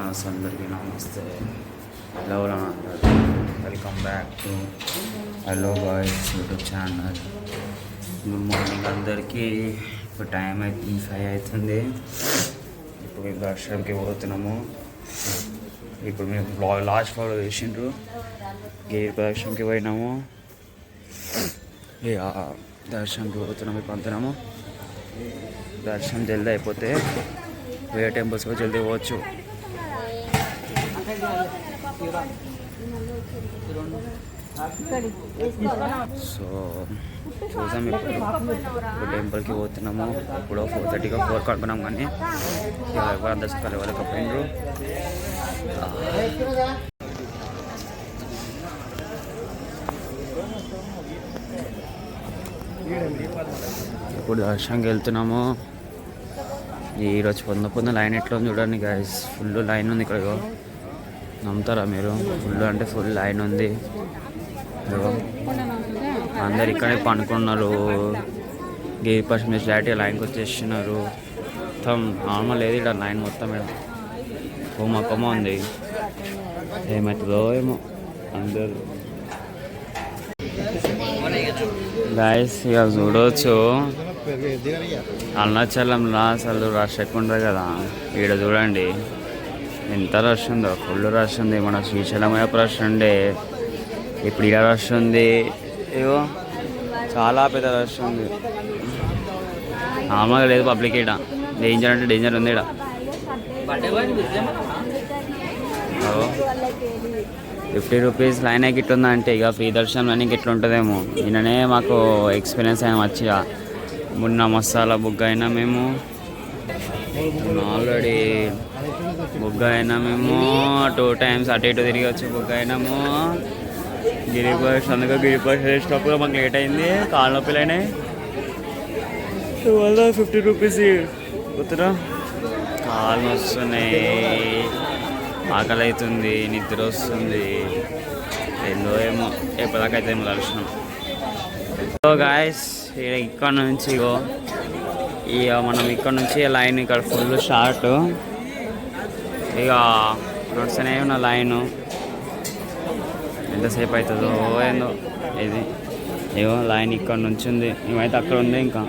Listeners అందరికీ నమస్తే. ఎవరు అంటారు? Welcome back to hello boys YouTube channel. Good morning అందరికీ. ఇప్పుడు టైం అయితే 5 అవుతుంది. ఇప్పుడు దర్శనంకి పోతున్నాము. ఇప్పుడు మేము లాస్ట్ ఫాలో చేసిండ్రు. గిరి ప్రదర్శనకి పోయినాము. ఇక దర్శనంకి పోతున్నాము. ఇప్పుడు అంటున్నాము దర్శనం జల్దీ అయిపోతే వేరే టెంపుల్స్ కూడా జల్దీ పోవచ్చు. సో చూసాం ఇప్పుడు టెంపుల్కి పోతున్నాము. ఇప్పుడు 4:30 4 అనుకున్నాం, కానీ ఎవరు అందరు కలవలేకపోయినారు. ఇప్పుడు దర్శనంకి వెళ్తున్నాము. ఈరోజు పొద్దున లైన్ ఎట్లా ఉంది చూడండి గైస్. ఫుల్ లైన్ ఉంది ఇక్కడ. నమ్ముతారా మీరు? ఫుల్ అంటే ఫుల్ లైన్ ఉంది. అందరు ఇక్కడే పనుకున్నారు. గిరి ప్రదర్శన ఫ్లాట్ లైన్కి వచ్చేస్తున్నారు. మొత్తం నార్మల్ లేదు ఇక్కడ లైన్ మొత్తం. కొమ్మ ఉంది. ఏమవుతుందో ఏమో అందరు గైస్. ఇక చూడవచ్చు అరుణాచలంలో అసలు రష్ ఎక్కువ ఉంటుంది కదా. ఇక్కడ చూడండి ఎంత రష్ ఉందో. ఫుల్ రష్ ఉంది. మన శ్రీశైలం రష్ ఉండే, ఇప్పుడు ఇక్కడ రష్ ఉంది. ఏవో చాలా పెద్ద రష్ ఉంది. నార్మల్గా లేదు పబ్లిక్. ఇక్కడ డేంజర్ అంటే డేంజర్ ఉంది. ఇక్కడ 50 రూపీస్ లైన్ గిట్లుందా అంటే ఇక ఫ్రీ దర్శనం గిట్ల ఉంటుందేమో. నిన్ననే మాకు ఎక్స్పీరియన్స్ అయినా మంచిగా. మొన్న మసాలా బుక్ అయినా మేము ఆల్రెడీ బుక్ అయినా మేము 2 times అటు ఇటు తిరిగి వచ్చి బుక్ అయినాము. గిరి ప్రదర్శన చేసేటప్పుడు మాకు లేట్ అయింది. కాళ్ళ నొప్పులు అయినాయి. 50 రూపీస్ గుర్తురా. కాళ్ళు వస్తున్నాయి, ఆకలి అవుతుంది, నిద్ర వస్తుంది. ఏందో ఏమో ఎప్పటిదాకైతే ఏమో దర్శనం. సో గాయస్ ఇక్కడ నుంచి ఇక మనం ఇక్కడ నుంచి లైన్ ఇక్కడ ఫుల్ షార్ట్. ఇక నడుస్తూనే ఉన్న లైను ఎంతసేపు అవుతుందో ఏందో. ఇది ఇగో లైన్ ఇక్కడ నుంచి ఉంది. మేమైతే అక్కడ ఉంది. ఇంకా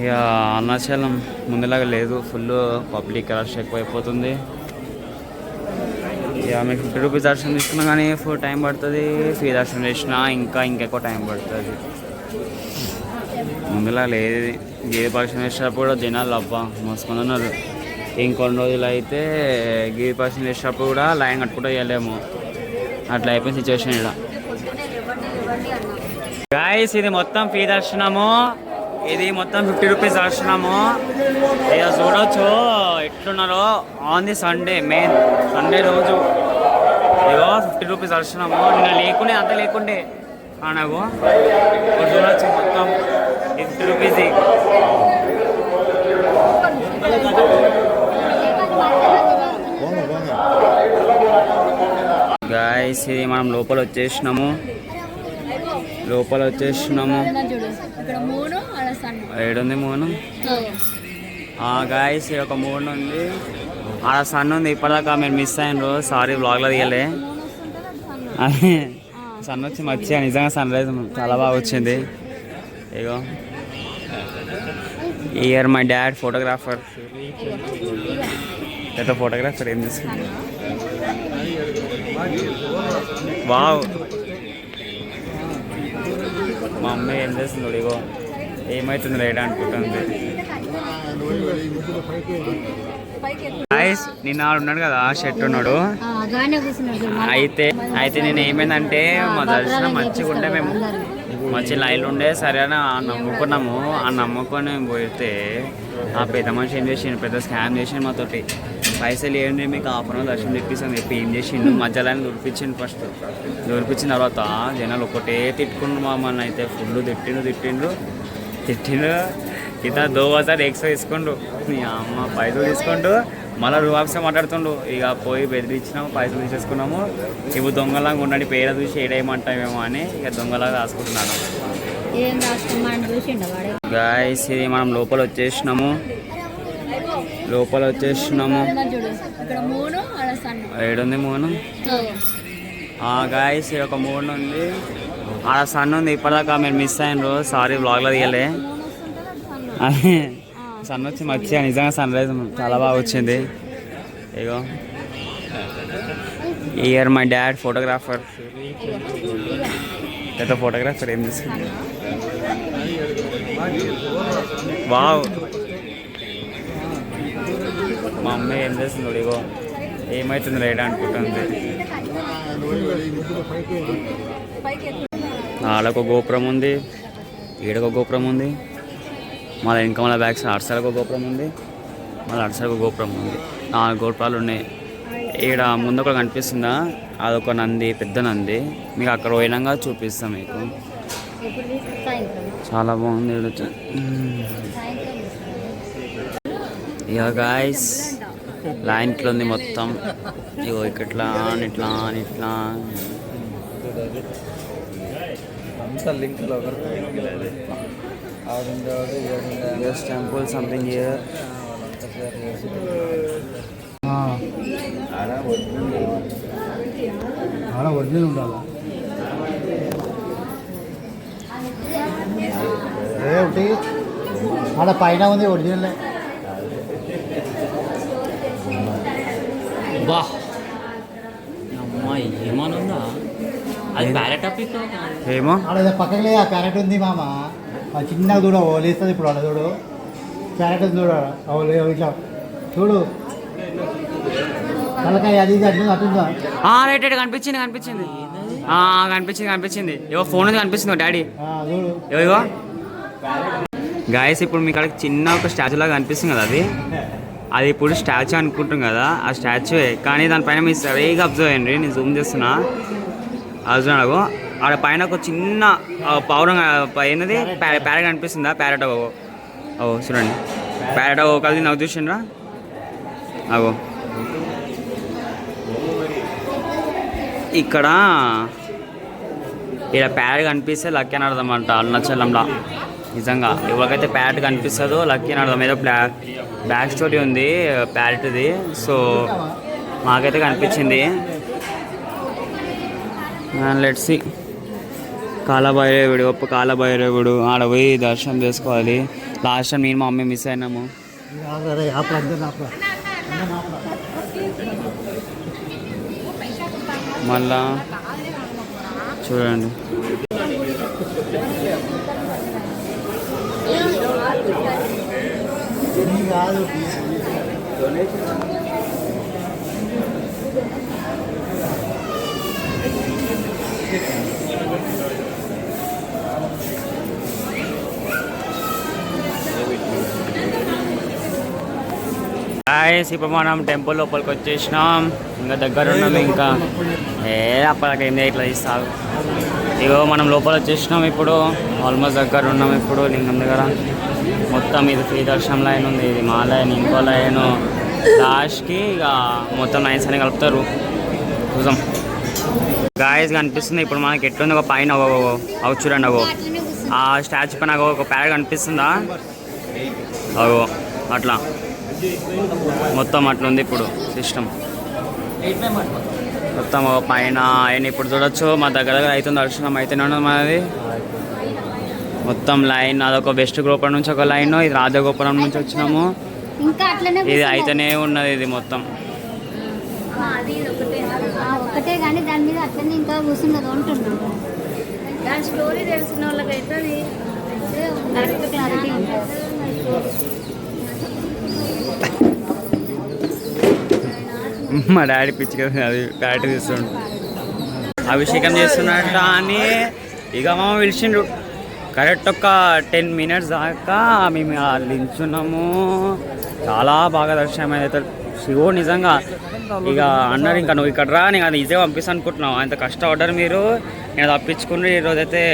ఇక అరుణాచలం ముందులాగా లేదు. ఫుల్ పబ్లిక్ రష్ ఎక్కువైపోతుంది. ఇక మీకు 50 రూపీస్ దర్శనం తీసుకున్నా కానీ ఫుల్ టైం పడుతుంది. ఫ్రీ దర్శనం చేసినా ఇంకెక్కువ టైం పడుతుంది. ముందులా లేదు. గిరి ప్రదర్శన చేసేటప్పుడు జనాలు అబ్బా మోసుకొని ఉన్నారు. ఇంకొన్ని రోజులు అయితే గిరి ప్రదర్శన చేసేటప్పుడు కూడా లైన్ కట్టుకుంటూ వెళ్ళలేము. అట్లా అయిపోయిన సిచ్యువేషన్ ఇక్కడ. గాయస్ ఇది మొత్తం ఫ్రీ దర్శనము. ఇది మొత్తం 50 రూపీస్ దర్శనము. ఇక చూడవచ్చు ఎట్లున్నారో. On the Sunday, main Sunday రోజు ఇగో 50 రూపీస్ దర్శనము. నిన్న లేకుండే, అంత లేకుండే నాకు. ఇప్పుడు చూడవచ్చు మొత్తం 50 రూపీస్. గాయస్ ఇది మనం లోపల వచ్చేసినాము. ఏడుంది మూను. గాయస్ ఒక మూడు ఉంది. ఆడ సన్ ఉంది. ఇప్పటిదాకా మీరు మిస్ అయినరు, సారీ బ్లాగ్లో తీయలే. అదే సన్ వచ్చి మంచిగా నిజంగా సన్ రైజ్ చాలా బాగా వచ్చింది. ఇగో ఇయర్ మై డాడ్ ఫోటోగ్రాఫర్. పెద్ద ఫోటోగ్రాఫర్ ఏం చేస్తుంది. వావ్ మా అమ్మ ఏం చేస్తుంది. ఇగో ఏమవుతుంది రైడ్ అనుకుంటుంది. నిన్న ఉన్నాడు కదా షర్ట్ ఉన్నాడు. అయితే నేను ఏమైందంటే మా దర్శనం మంచిగా ఉండే, మేము మంచి లైన్లు ఉండే. సరే అని నమ్ముకున్నాము. ఆ నమ్ముకొని పోతే ఆ పెద్ద మనిషి ఏం చేసిండు, పెద్ద స్కామ్ చేసిండు మాతోటి. పైసలు ఏంటి మీకు హాఫ్ అన్ అవర్ దర్శనం తెప్పిస్తాను చెప్పి ఏం చేసిండు, మధ్యలో దొరికించిండు. ఫస్ట్ దొరికించిన తర్వాత జనాలు ఒకటే తిట్టుకుండు. మమ్మల్ని అయితే ఫుల్ తిట్టిండు. ఇతను 2000 ఎక్స్ట్రా తీసుకుండు. అమ్మ పైసలు తీసుకుంటూ మళ్ళీ రూపాయలు మాట్లాడుతుండు. ఇక పోయి బెదిరించినాము, పైసలు తీసేసుకున్నాము. ఇప్పుడు దొంగలాగా ఉండండి, పేడ చూసి ఏడేయమంటామేమో అని ఇక దొంగలాగా రాసుకుంటున్నాను. గాయస్ ఇది మనం లోపల వచ్చేసినాము. లోపల వచ్చేసినాము. ఏడుంది మూను గాయస్, ఒక మూడు ఉంది, ఆడ సన్ ఉంది. ఇప్పటిదాకా మీరు మిస్ అయినరు, సారీ బ్లాగ్లో తీయలే. అదే సన్ వచ్చి మంచిగా నిజంగా సన్ రైజ్ చాలా బాగా వచ్చింది. ఇగో ఇయర్ మై డాడ్ ఫోటోగ్రాఫర్. పెద్ద ఫోటోగ్రాఫర్ ఏం చేస్తుంది. వావ్, మా అమ్మ ఏం చేస్తుంది. ఇగో ఏమవుతుంది రైడ్ అనుకుంటుంది. ఆడొక గోపురం ఉంది, ఈడొక గోపురం ఉంది, మళ్ళీ ఇంకా మళ్ళీ బ్యాగ్స్ అటు ఒక గోపురం ఉంది, మళ్ళీ అటు ఒక గోపురం ఉంది. 4 గోపురాలు ఉన్నాయి. ఈడ ముందు ఒకటి కనిపిస్తుందా, అదొక నంది, పెద్ద నంది. మీకు అక్కడ పోయినాక చూపిస్తాం మీకు. చాలా బాగుంది. ఇక గాయస్ లైన్ ఇట్లా ఉంది మొత్తం. ఇగో ఇట్లా ఇట్లా ఇట్లా టెంపుల్ సంథింగ్ హియర్. ఒరిజినల్ ఉండాలా ఒకటి ఆడ పైన ఉంది ఒరిజినల్. బా అమ్మాయి ఏమనుందా, అది ప్యారెట్ ఏమో ఆడ పక్కకి లేదు. ఆ ప్యారెట్ ఉంది మామ, చిన్నగా చూడ లేస్తుంది. ఇప్పుడు ఆడ చూడు ప్యారెట్ ఉంది, చూడ ఇట్లా చూడు తలకాయ అది అటుందా. రైట్ రైట్ కనిపించింది కనిపించింది కనిపించింది కనిపించింది. ఏవో ఫోన్ ఉంది కనిపిస్తుంది డాడీ. ఏవో గాయస్, ఇప్పుడు మీ కాడికి చిన్న ఒక స్టాచ్యూ లాగా కనిపిస్తుంది కదా, అది ఇప్పుడు స్టాచ్యూ అనుకుంటాం కదా, ఆ స్టాచ్యూ. కానీ దానిపైన మీరు సరిగా అబ్జర్వ్ అయ్యండి, నేను జూమ్ చేస్తున్నా. అర్జునాడు ఆడ పైన ఒక చిన్న పౌరం అయినది ప్యారెట్ కనిపిస్తుందా, ప్యారెట్ ఓ చూడండి, ప్యారెట్ కలిసి నాకు చూసిండ్రా. అగో ఇక్కడ ప్యారెట్ కనిపిస్తే లక్కీ అని అర్థం అంట అరుణాచలంలో. నిజంగా ఎవరికైతే ప్యారెట్ కనిపిస్తుందో లక్కీ అని అర్థం. ఏదో బ్యాక్ స్టోరీ ఉంది ప్యారెట్ది. సో మాకైతే కనిపించింది. Let's see. కాలభైరవుడు, గొప్ప కాలభైరవుడు, ఆడ పోయి దర్శనం చేసుకోవాలి. లాస్ట్ టైం నేను మా మమ్మీ మిస్ అయినాము. మళ్ళా చూడండి, ఇప్పుడు మనం టెంపుల్ లోపలికి వచ్చేసినాం. ఇంకా దగ్గర ఉన్నాం. ఇంకా అప్పటికి ఏం ఇట్లా తీస్తావు. ఇగో మనం లోపల వచ్చేసినాం. ఇప్పుడు ఆల్మోస్ట్ దగ్గర ఉన్నాం. ఇప్పుడు లింగం దగ్గర మొత్తం ఇది ఫ్రీ దర్శనం లైన్ ఉంది. ఇది మా లైన్, ఇంకో లైన్, లాస్ట్కి ఇక మొత్తం లైన్స్ అని కలుపుతారు. చూసాం గాయస్ కనిపిస్తుంది. ఇప్పుడు మనకి ఎట్లుంది, ఒక పైన అవు చూడండి, అగో ఆ స్టాచ్యూ పైన ఒక ప్యాడ్ కనిపిస్తుందా, అగో అట్లా మొత్తం అట్లుంది ఇప్పుడు సిస్టమ్ మొత్తం పైన. ఆయన ఇప్పుడు చూడొచ్చు మా దగ్గర అవుతుంది దర్శనం అయితేనే ఉన్నది మనది. మొత్తం లైన్, అదొక వెస్ట్ గోపురం నుంచి ఒక లైన్, ఇది రాజగోపురం నుంచి వచ్చినాము. ఇది అయితేనే ఉన్నది ఇది మొత్తం. ఒకటే కానీ దాని మీద అట్లనే ఇంకా కూర్చున్నది ఉంటున్నాం. దాని స్టోరీ తెలిసిన వాళ్ళకైతే క్లారిటీ ఉంటుంది. మా డాడీ పిచ్చి అది డాడీ తీస్తుండు, అభిషేకం చేస్తున్నట్ట అని ఇక మా పిలిచిండ్రు. కరెక్ట్ ఒక 10 minutes దాకా మేము నిల్చున్నాము. చాలా బాగా దర్శనం అయితే శివుడు నిజంగా. ఇక అన్నారు ఇంకా నువ్వు ఇక్కడ రా, నేను అది ఈజీగా పంపిస్తాను అనుకుంటున్నావు, అంత కష్టపడ్డారు మీరు, నేను తప్పించుకుని ఈరోజైతే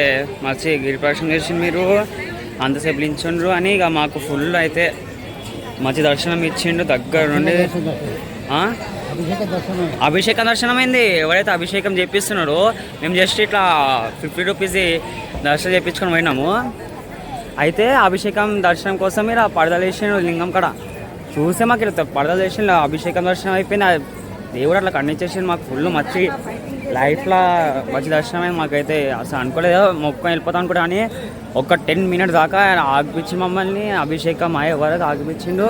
మంచి గిరిప్రదక్షిణ చేసి మీరు అంతసేపు నిల్చుండ్రు అని ఇక మాకు ఫుల్ అయితే మంచి దర్శనం ఇచ్చిండు దగ్గర నుండి. అభిషేక దర్శనం అయింది. ఎవరైతే అభిషేకం చేపిస్తున్నాడో మేము జస్ట్ ఇట్లా 50 rupees దర్శనం చేయించుకొని పోయినాము. అయితే అభిషేకం దర్శనం కోసం మీరు ఆ పడదలేసిన లింగం కాడ చూస్తే మాకు ఇట్లా పడదలు చేసిన అభిషేకం దర్శనం అయిపోయింది. దేవుడు అట్లా కన్నిచ్చేసింది మాకు ఫుల్ మచ్చి లైఫ్లో మంచి దర్శనం అయింది మాకైతే. అసలు అనుకోలేదు మొక్కుని వెళ్ళిపోతాం అనుకుంటా, కానీ ఒక 10 minutes దాకా ఆయన ఆగిపించి మమ్మల్ని అభిషేకం అయ్యే వరకు ఆగిపించిండు.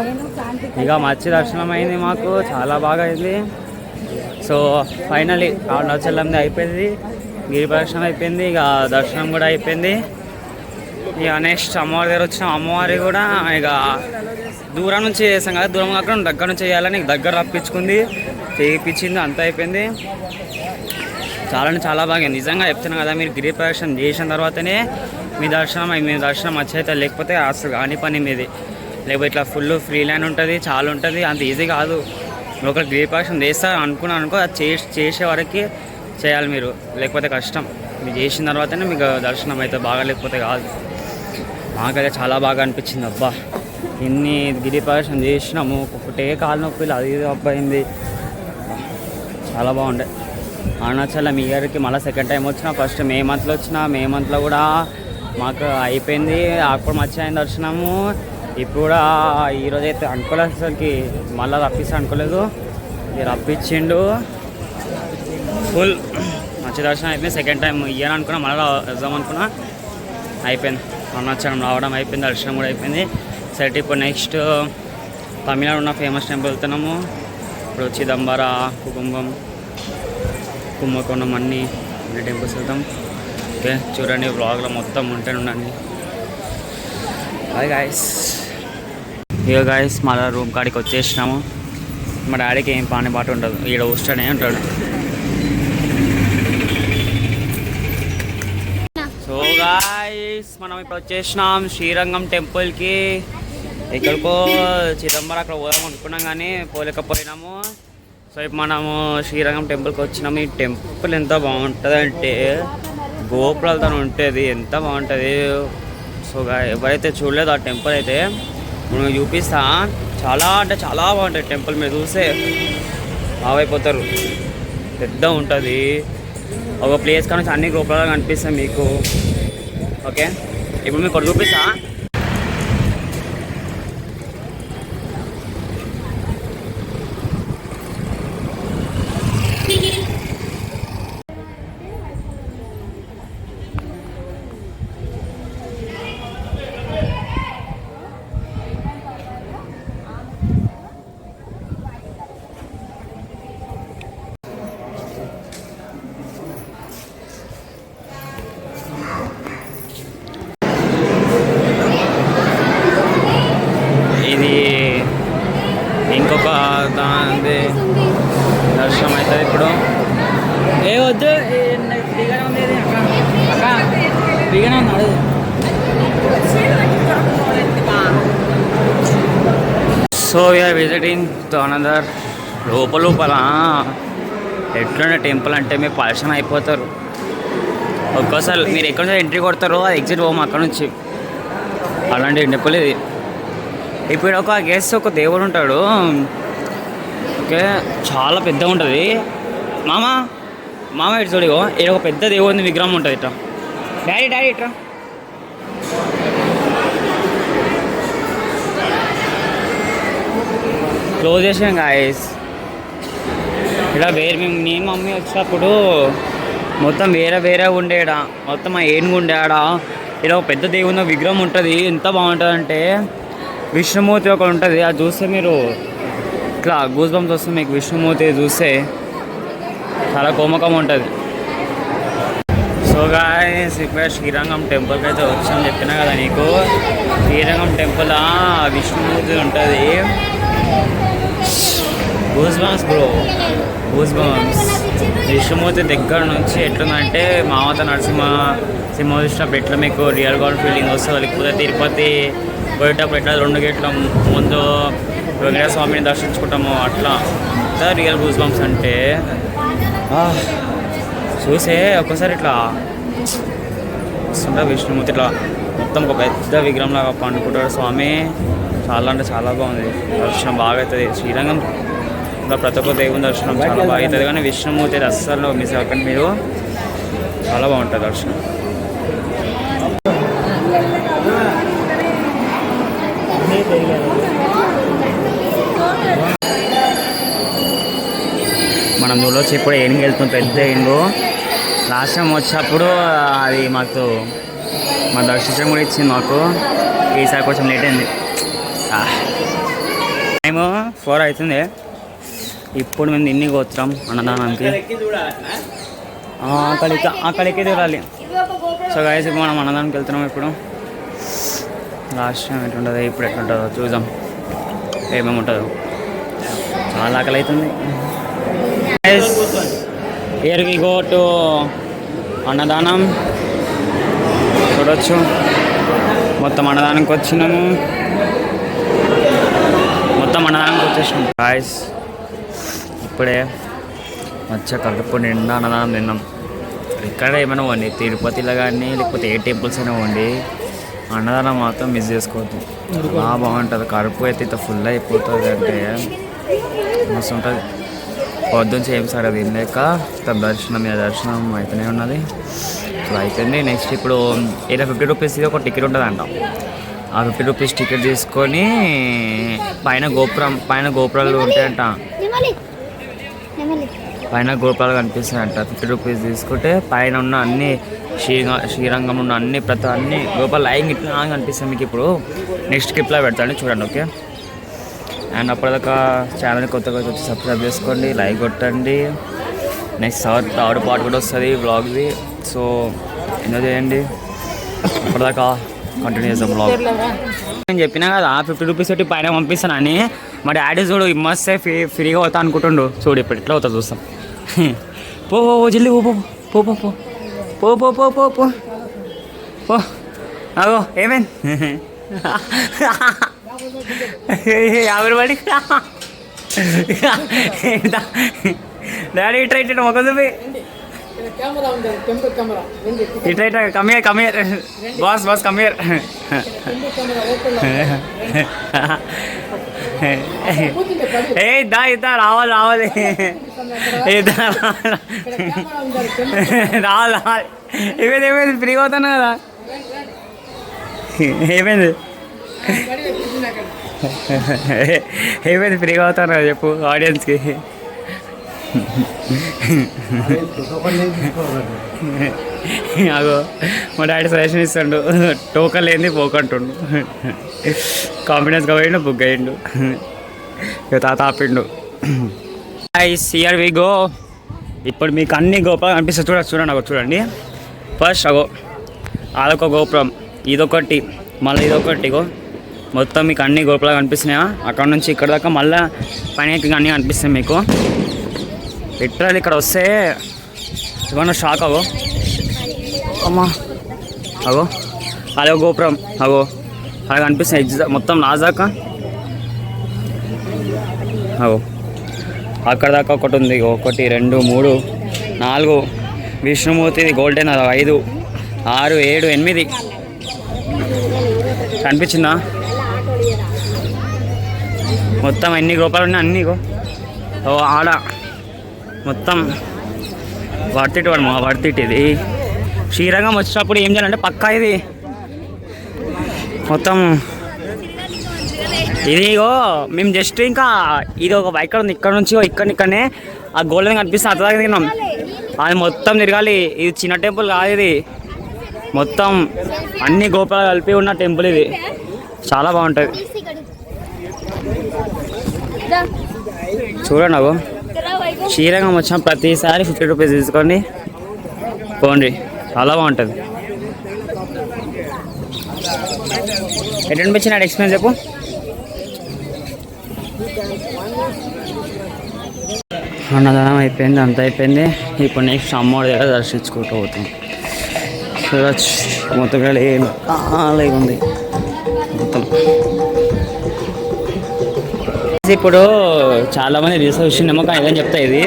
ఇక మంచి దర్శనం అయింది మాకు, చాలా బాగా అయింది. సో ఫైనలీ అరుణాచలంది అయిపోయింది, గిరి ప్రదక్షిణం అయిపోయింది, ఇక దర్శనం కూడా అయిపోయింది. ఇక నెక్స్ట్ అమ్మవారి దగ్గర వచ్చిన అమ్మవారి కూడా ఇక దూరం నుంచి చేసాం కదా, దూరం కాకుండా దగ్గర నుంచి చేయాలని దగ్గర రప్పించుకుంది, చేయించింది, అంతా అయిపోయింది. చాలా అంటే చాలా బాగా నిజంగా చెప్తున్నాను కదా, మీరు గిరి ప్రదక్షిణ చేసిన తర్వాతనే మీ దర్శనం వచ్చైతే, లేకపోతే అసలు కాని పని మీది. లేకపోతే ఇట్లా ఫుల్ ఫ్రీ ల్యాండ్ ఉంటుంది, చాలా ఉంటుంది, అంత ఈజీ కాదు. మీరు ఒక గిరి ప్రదక్షిణ చేస్తారు అనుకో అది చేసే వరకు చేయాలి మీరు, లేకపోతే కష్టం. మీరు చేసిన తర్వాతనే మీకు దర్శనం అయితే బాగా, లేకపోతే కాదు. మాకైతే చాలా బాగా అనిపించింది. అబ్బా ఇన్ని గిరి ప్రదక్షిణ చేసినాము, ఒకటే కాలు నొప్పిలు అది ఇది అబ్బాయింది, చాలా బాగుండే. అరుణాచలం ఇయర్కి మళ్ళీ సెకండ్ టైం వచ్చిన, ఫస్ట్ మే మంత్లో వచ్చిన, మే మంత్లో కూడా మాకు అయిపోయింది, అప్పుడు మంచిగా దర్శనము. ఇప్పుడు కూడా ఈరోజు అయితే అనుకోలేదు అసలుకి, మళ్ళీ రప్పిస్తా అనుకోలేదు, రప్పించిండు. ఫుల్ మంచి దర్శనం అయిపోయింది. సెకండ్ టైం ఇయ్యాను అనుకున్నా, మళ్ళీ వద్దాం అనుకున్నా, అయిపోయింది. అరుణాచలం రావడం అయిపోయింది, దర్శనం కూడా అయిపోయింది. సరే ఇప్పుడు నెక్స్ట్ తమిళనాడు ఉన్న ఫేమస్ టెంపుల్ వెళ్తున్నాము. ఇప్పుడు చిదంబర, కుటుంబం, కుంభకోణం అన్ని టెంపుల్స్ వెళ్తాం. ఓకే చూడండి, వ్లాగ్లో మొత్తం ఉంటేనే ఉండండి. హాయ్ గాయస్, ఇక గాయస్ మళ్ళీ రూమ్ కాడికి వచ్చేసినాము. మా డాడీకి ఏం పాని పాట ఉండదు, ఈడ వస్తానే ఉంటాడు. సో గాయస్ మనం ఇప్పుడు వచ్చేసినాం శ్రీరంగం టెంపుల్కి. ఎక్కడికో చిదంబరం అక్కడ పోదాం అనుకున్నాం కానీ పోలేకపోయినాము. సో ఇప్పుడు మనము శ్రీరంగం టెంపుల్కి వచ్చినాము. ఈ టెంపుల్ ఎంత బాగుంటుంది అంటే గోపురాలతో ఉంటుంది, ఎంత బాగుంటుంది. సో ఎవరైతే చూడలేదు ఆ టెంపుల్ అయితే మనం చూపిస్తా, చాలా అంటే చాలా బాగుంటుంది టెంపుల్. మీరు చూస్తే బాగైపోతారు, పెద్ద ఉంటుంది. ఒక ప్లేస్ కానీ అన్ని గోపురాలు కనిపిస్తాయి మీకు. ఓకే ఇప్పుడు మీకు ఒకటి చూపిస్తా. ఇంకొక దాని దర్శనం అవుతుంది ఇప్పుడు. ఏ వద్దు ఫ్రీగానే ఉంది అక్క, ఫ్రీగానే ఉంది. So we are visiting to another. లోపల ఎట్లుండే టెంపుల్ అంటే మీరు పరిచయం అయిపోతారు. ఒక్కోసారి మీరు ఎక్కడ నుంచి ఎంట్రీ కొడతారో అది ఎగ్జిట్ పోము అక్కడ నుంచి. అలాంటి టెంపుల్ ఇది. ఇప్పుడు ఒక గెస్ట్ ఒక దేవుడు ఉంటాడు. ఓకే చాలా పెద్దగా ఉంటుంది. మామ ఇటు చూడిగో, ఇక్కడ ఒక పెద్ద దేవుడి విగ్రహం ఉంటుంది. ఇట్లా డాడీ ఇట్లా క్లోజ్ చేసాం గాయస్. ఇలా నేను మమ్మీ వచ్చినప్పుడు మొత్తం వేరే ఉండేడా, మొత్తం ఆ ఏనుగు ఉండేడా. ఇలా ఒక పెద్ద దేవుని విగ్రహం ఉంటుంది. ఎంత బాగుంటుంది అంటే విష్ణుమూర్తి ఒకటి ఉంటుంది, అది చూస్తే మీరు ఇట్లా గూస్ బంప్స్ వస్తుంది మీకు. విష్ణుమూర్తి చూస్తే చాలా కోమకం ఉంటుంది. సో గాయ్స్ ఇప్పుడు శ్రీరంగం టెంపుల్కి అయితే వచ్చామని చెప్పినా కదా నీకు. శ్రీరంగం టెంపుల్ విష్ణుమూర్తి ఉంటుంది. Goose bumps bro, goose bumps. Vishnumurthy దగ్గర నుంచి ఎట్లుందంటే మామత సింహం చూసినప్పుడు ఎట్లా మీకు రియల్ గాడ్ ఫీలింగ్ వస్తుంది. లేకపోతే తిరుపతి పోయేటప్పుడు ఎట్లా 2 గేట్ల ముందు వెంకటేశ్వర స్వామిని దర్శించుకుంటాము, అట్లా రియల్ గూస్ బంప్స్ అంటే. చూసే ఒక్కసారి ఇట్లా వస్తుంటే విష్ణుమూర్తి ఇట్లా మొత్తం ఒక పెద్ద విగ్రహంలాగా పండుకుంటాడు స్వామి. చాలా అంటే చాలా బాగుంది, దర్శనం బాగా అవుతుంది. శ్రీరంగం ఇంకా ప్రతి ఒక్క దేవుని దర్శనం చాలా బాగా అవుతుంది, కానీ విష్ణుమూర్తి అస్సలు మిస్ అవ్వకండి మీరు, చాలా బాగుంటుంది దర్శనం. మనం చూడవచ్చు. ఇప్పుడు ఏనుగు వెళ్తుంది, పెద్ద ఏనుగు. లాస్ట్ టైం వచ్చినప్పుడు అది మాకు మా దర్శనం కూడా ఇచ్చింది మాకు. ఈసారి కొంచెం లేట్ అయింది. టైము 4 అవుతుంది. ఇప్పుడు మేము ఇన్ని వచ్చాం అన్నదానానికి. అక్కడికి చూడాలి. సో గైస్ ఇప్పుడు మనం అన్నదానికి వెళ్తున్నాం. ఇప్పుడు లాస్ట్ టైం ఎట్లుంటుందో ఇప్పుడు ఎట్లుంటుందో చూద్దాం, ఏమేమి ఉంటుందో. చాలా ఆకలి అవుతుంది. హియర్ వి గో టు అన్నదానం. చూడవచ్చు మొత్తం అన్నదానానికి వచ్చినాము. వచ్చేసినాం గాయ్స్. ఇప్పుడే మంచిగా కడుపు నిండా అన్నదానం తిన్నాం. ఇక్కడ ఏమైనా వండి తిరుపతిలో కానీ లేకపోతే ఏ టెంపుల్స్ అయినా వండి అన్నదానం మాత్రం మిస్ చేసుకోవద్దు. చాలా బాగుంటుంది. కడుపు అయితే ఇంత ఫుల్ అయిపోతుంది అంటే మస్తు ఉంటుంది. పొద్దున్న ఏం సరే తినలేక దర్శనం అయితేనే ఉన్నది. సో అయిపోయింది. నెక్స్ట్ ఇప్పుడు ఇలా 50 రూపీస్ ఒక టికెట్ ఉంటుందంట. ఆ 50 రూపీస్ టికెట్ తీసుకొని పైన గోపురాలు ఉంటాయంట. పైన గోపురాలు కనిపిస్తాయంట. 50 రూపీస్ తీసుకుంటే పైన ఉన్న అన్ని శ్రీరంగం ఉన్న అన్ని గోపాలు లైన్ ఇట్లా కనిపిస్తాయి మీకు. ఇప్పుడు నెక్స్ట్ క్లిప్లో పెడతాను చూడండి. ఓకే. అండ్ అప్పటిదాకా ఛానల్ కొత్తగా వచ్చి సబ్స్క్రైబ్ చేసుకోండి, లైక్ కొట్టండి. నెక్స్ట్ థర్డ్ పార్ట్ కూడా వస్తుంది వ్లాగ్ది. సో ఎంజాయ్ చేయండి. అప్పటిదాకా కంటిన్యూ చేద్దాం వ్లాగ్. నేను చెప్పినా కదా 50 రూపీస్ తోటి పైన పంపిస్తాను అని. మా డాడీ చూడు ఇమ్మస్తే ఫ్రీగా అవుతా అనుకుంటుండు. చూడు ఇప్పుడు ఎట్లా అవుతా చూస్తాం. పో జల్లి పో పో పో పో పో పో పో పో పో పో. అగో ఏమైంది 50 రూపాయలు డాడీ ఇట్లా ఇట్లా మొక్క చూపి ఇట్లా కమియర్ బాస్ కమియర్. ఏ ఇద్దా రావాలి ఏమైంది ఫ్రీగా అవుతాను కదా. ఏమైంది ఫ్రీగా అవుతాను కదా చెప్పు ఆడియన్స్కి. అగో మా డాడీ సజెషన్ ఇస్తాడు, టోకన్ లేని పోకంటుండు. కాన్ఫిడెన్స్గా పోయిండు, బుక్ అయ్యిండు, ఇక తాత ఆపిండు. Here we go. ఇప్పుడు మీకు అన్ని గోపురాలు కనిపిస్తాయి. చూడండి అగో చూడండి. ఫస్ట్ అగో అదొక గోపురం, ఇదొకటి, మళ్ళీ ఇదొకటి. ఇగో మొత్తం మీకు అన్ని గోపురాలు కనిపిస్తున్నాయా. అక్కడ నుంచి ఇక్కడ దాకా మళ్ళీ పైన అన్నీ కనిపిస్తాయి మీకు. లిటరల్ ఇక్కడ వస్తే ఏమన్నా షాక్. అగో అమ్మా అగో అదో గోపురం, అగో అలా కనిపిస్తాయి మొత్తం లాస్ట్ దాకా. అగో అక్కడ దాకా ఒకటి ఉంది. 1 2 3 4 విష్ణుమూర్తిది గోల్డెన్, అది 5 6 7 8 కనిపించిందా. మొత్తం ఎన్ని గోపాలు ఉన్నాయి అన్నీ. ఓ ఆడ మొత్తం వర్తిట్ ఇది. శ్రీరంగం వచ్చినప్పుడు ఏం చేయాలంటే పక్కా ఇది మొత్తం ఇదిగో మేము జస్ట్ ఇంకా ఇది ఒక బైక్ ఉంది ఇక్కడ నుంచి ఇక్కడనే ఆ గోల్డెన్ కనిపిస్తే అంత దాకా తిన్నాం. అది మొత్తం తిరగాలి. ఇది చిన్న టెంపుల్ కాదు, ఇది మొత్తం అన్ని గోపురాలు కలిపి ఉన్న టెంపుల్. ఇది చాలా బాగుంటుంది. చూడండి నాకు శ్రీరంగం వచ్చిన ప్రతిసారి 50 రూపీస్ తీసుకోండి పోండి, చాలా బాగుంటుంది. ఎటు అనిపించిన ఎక్స్పీరియన్స్ చెప్పు. అన్నదానం అయిపోయింది, అంత అయిపోయింది. ఇప్పుడు నెక్స్ట్ అమ్మవారి దగ్గర దర్శించుకుంటూ పోతాం. చూడచ్చు మొత్తం ఖాళీ ఉంది మొత్తం. ఇప్పుడు చాలా మంది రీసెర్చ్ వచ్చిందేమో కానీ ఏదని చెప్తా. ఇది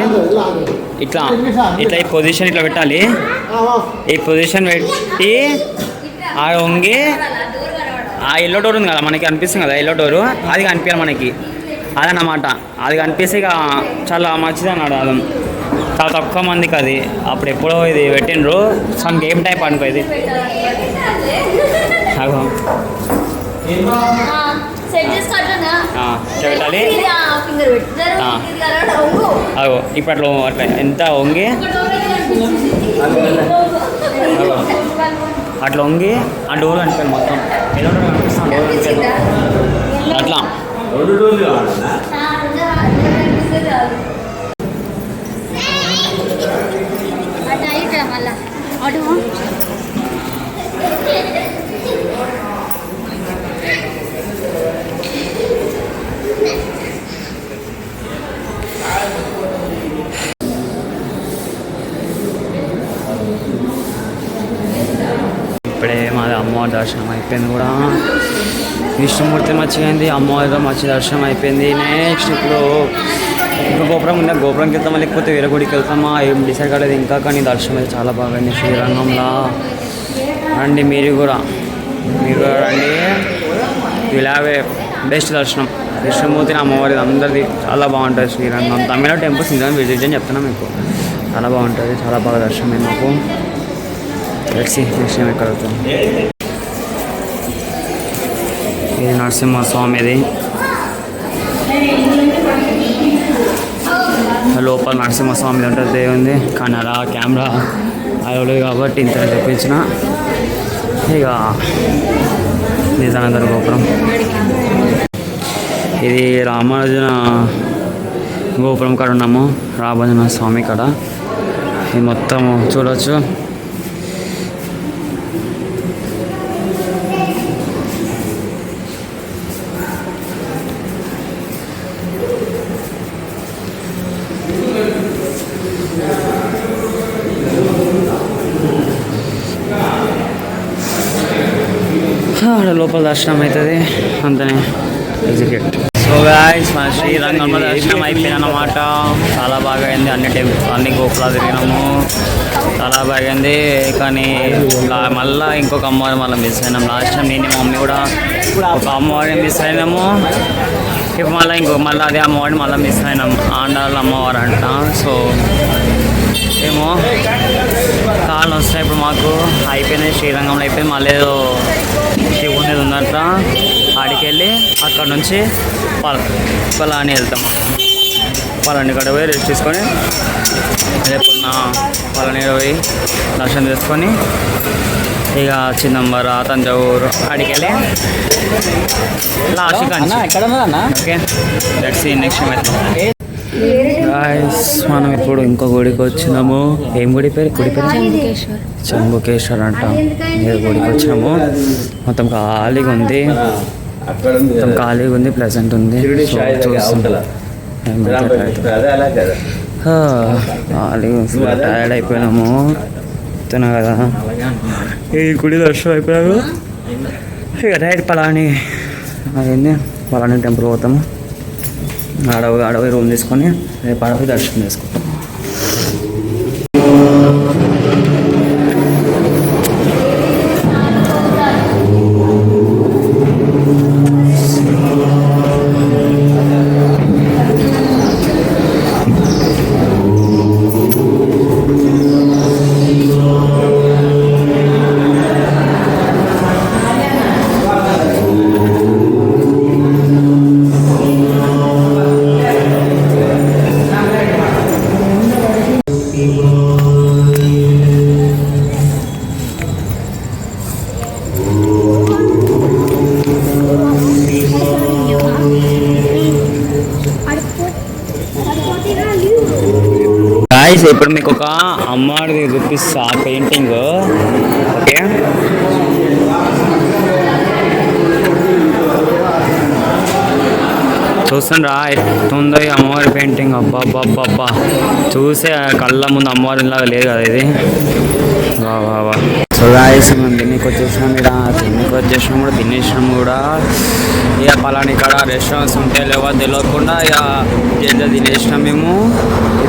ఇట్లా ఈ పొజిషన్ ఇట్లా పెట్టాలి. ఈ పొజిషన్ పెట్టి ఆ వంగి ఆ ఎల్లో డోర్ ఉంది కదా మనకి అనిపిస్తుంది కదా, ఎల్లో డోరు అది కనిపించాలి మనకి. అదన్నమాట. అది కనిపిస్తే ఇక చాలా మంచిది అన్నాడు. అది చాలా తక్కువ మందికి అది అప్పుడు ఎప్పుడో ఇది పెట్టిండ్రు. సమ్ గేమ్ టైప్ అనుకో ఇది. పెట్టాలి అగో ఇప్పుడు అట్లా అట్లా ఎంత వంగి అగో అట్లా వంగి ఆ డోర్ అనిపోయింది మొత్తం ఏదో ఒకటి కనిపిస్తాను డోర్ అనిపోయింది అట్లా మళ్ళా అటు ఇప్పుడే మాది అమ్మవారి దర్శనం అయిపోయింది కూడా విష్ణుమూర్తి మంచిగా అమ్మవారితో మంచి దర్శనం అయిపోయింది నెక్స్ట్ ఇప్పుడు ఇంకా గోపురం ఉందా గోపురంకి వెళ్తామా లేకపోతే వేరే గుడికి వెళ్తామా ఏం డిసైడ్ కాలేదు ఇంకా కానీ దర్శనం అయితే చాలా బాగుంది శ్రీరంగంలో రండి మీరు కూడా రండి ఇలాగే బెస్ట్ దర్శనం విష్ణుమూర్తిని అమ్మవారి అందరిది చాలా బాగుంటుంది శ్రీరంగం తమిళ టెంపుల్స్ ఇంకా విజిట్ అని చెప్తున్నాం మీకు చాలా బాగుంటుంది చాలా బాగా దర్శనం అయింది మాకు నెక్స్ట్ ఎక్కడ అవుతుంది ఇది నరసింహస్వామిది లోపల నరసింహస్వామి ఉంటుంది దేవుంది కానీ అలా కెమెరా అలవలేదు కాబట్టి ఇంత తెప్పించిన ఇక నిజానందర గోపురం ఇది రామానుజన గోపురం కాడ ఉన్నాము రామానుజన స్వామి కాడ ఇది మొత్తం చూడవచ్చు ఆడ లోపల దర్శనం అవుతుంది అంతనే ఎగ్జిక్యూట్ సో గాయ్స్ మన శ్రీరంగంలో దర్శనం అయిపోయింది అన్నమాట చాలా బాగా అయింది అన్ని గోపురాలు తిరిగినాము చాలా బాగా అయింది కానీ మళ్ళీ ఇంకొక అమ్మవారి మళ్ళీ మిస్ అయినాం లాస్ట్ టైం నేను మా మమ్మీ కూడా ఒక అమ్మవారిని మిస్ అయినాము ఇప్పుడు మళ్ళీ అదే అమ్మవారిని మళ్ళీ మిస్ అయినాం ఆండాళ్ళ అమ్మవారు అంట సో ఏమో కాళ్ళు వస్తాయి ఇప్పుడు మాకు అయిపోయినాయి శ్రీరంగంలో అయిపోయింది మళ్ళీ ఏదో శివుని ఉందంట ఆడికి వెళ్ళి అక్కడ నుంచి పలాని వెళ్తాం పలాని కాడ పోయి రెస్ట్ తీసుకొని రేపు పలాని పోయి దర్శనం చేసుకొని ఇక చిదంబర తంజావూరు ఆడికి వెళ్ళి last okay let's see next time guys మనం ఇప్పుడు ఇంకో గుడికి వచ్చినాము ఏం గుడి పేరు శంభుకేశ్వర్ అంట ఏ గుడికి వచ్చినాము మొత్తం ఖాళీగా ఉంది ప్లెజెంట్ ఉంది ఖాళీగా టైర్డ్ అయిపోయినాము చెప్తున్నా కదా ఈ గుడి దర్శనం అయిపోయాము ఇక రైట్ పలాని అదేంటి పలాని టెంపుల్ పోతాము అడవి రూమ్ తీసుకొని రేపు అడవి దర్శనం చేసుకుంటాం గాయ్స్ ఇప్పుడు మీకు ఒక అమ్మవారిది చూపిస్తా పెయింటింగ్ ఓకే చూస్తుండ్రా ఎట్టుందో ఈ అమ్మవారి పెయింటింగ్ అబ్బా చూసే కళ్ళ ముందు అమ్మవారిలాగా లేదు కదా ఇది వా సో గాయ్స్ మేము తిన్నికి వచ్చేసినాం కూడా తినేసినాం కూడా ఇక పలాని ఇక్కడ రెస్టారెంట్స్ ఉంటే లేవో తెలియకుండా ఇక ఏదో తినేసినాం మేము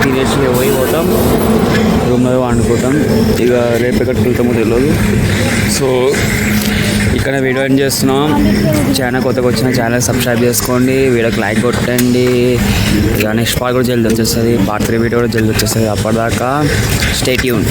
తినేసి పోయి పోతాం రూమ్లో వండుకుంటాం ఇక రేపు ఎక్కడికి వెళ్తామో తెలియదు సో ఇక్కడ వీడియో ఎండ్ చేస్తున్నాం ఛానల్ కొత్తగా వచ్చిన ఛానల్ సబ్స్క్రైబ్ చేసుకోండి వీడియోకి లైక్ కొట్టండి ఇక నెక్స్ట్ పార్ట్ కూడా జల్దీ వచ్చేస్తుంది పార్ట్ 3 వీడియో కూడా జల్దీ వచ్చేస్తుంది అప్పటిదాకా స్టే ట్యూన్